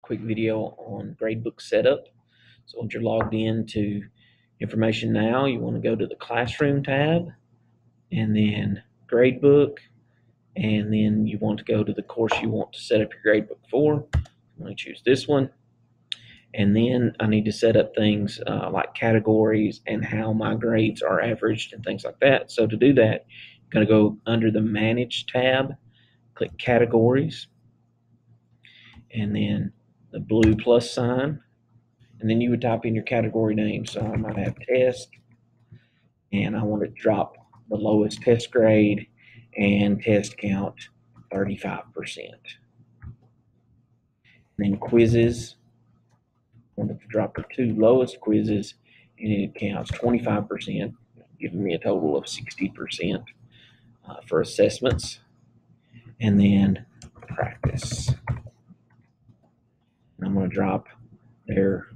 quick video on Gradebook Setup. So once you're logged in to Information Now, you want to go to the Classroom tab and then Gradebook, and then you want to go to the course you want to set up your gradebook for. I'm going to choose this one. And then I need to set up things like categories and how my grades are averaged and things like that. So to do that, I'm going to go under the Manage tab, click Categories, and then the blue plus sign, and then you would type in your category name. So I might have test, and I want to drop the lowest test grade and test count 35%. Then quizzes, I want to drop the two lowest quizzes, and it counts 25%, giving me a total of 60% for assessments. And then practice, and I'm going to drop their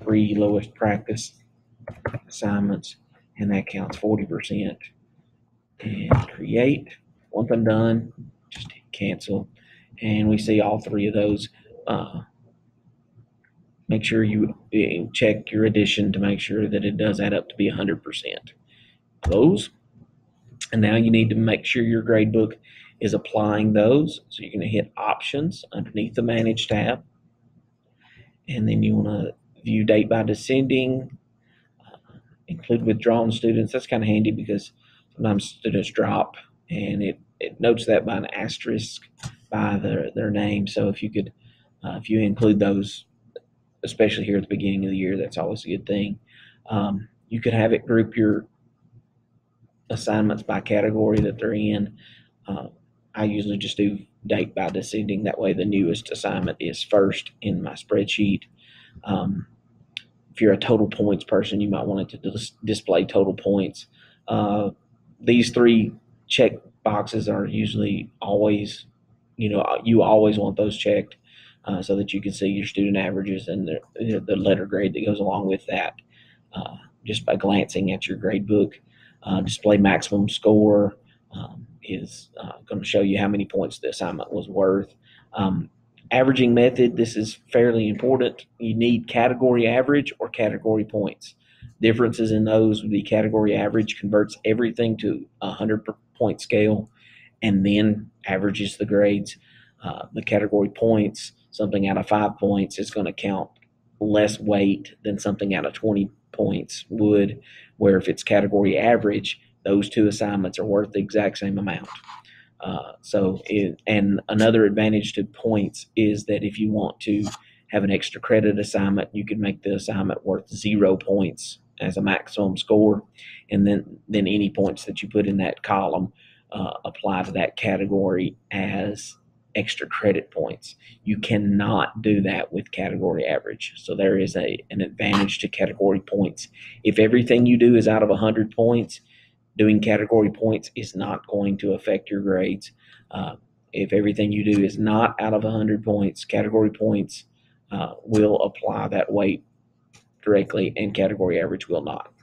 3 lowest practice assignments, and that counts 40%. And create. Once I'm done, just hit cancel, and we see all 3 of those. Make sure you check your addition to make sure that it does add up to be 100%. Close. And now you need to make sure your gradebook is applying those. So you're going to hit Options underneath the Manage tab, and then you want to view date by descending, include withdrawn students. That's kind of handy because sometimes students drop, and it notes that by an asterisk by their name. So if you could, if you include those, especially here at the beginning of the year, that's always a good thing. You could have it group your assignments by category that they're in. I usually just do date by descending. That way the newest assignment is first in my spreadsheet. If you're a total points person, you might want it to display total points. These 3 check boxes are usually always, you always want those checked so that you can see your student averages and the letter grade that goes along with that just by glancing at your grade book. Display maximum score is going to show you how many points the assignment was worth. Averaging method, this is fairly important. You need category average or category points. Differences in those would be category average converts everything to a 100-point scale and then averages the grades. The category points, something out of 5 points is going to count less weight than something out of 20 points would, where if it's category average, those 2 assignments are worth the exact same amount. And another advantage to points is that if you want to have an extra credit assignment, you can make the assignment worth 0 points as a maximum score, and then any points that you put in that column apply to that category as extra credit points. You cannot do that with category average. So there is an advantage to category points. If everything you do is out of 100 points, doing category points is not going to affect your grades. If everything you do is not out of 100 points, category points will apply that weight directly, and category average will not.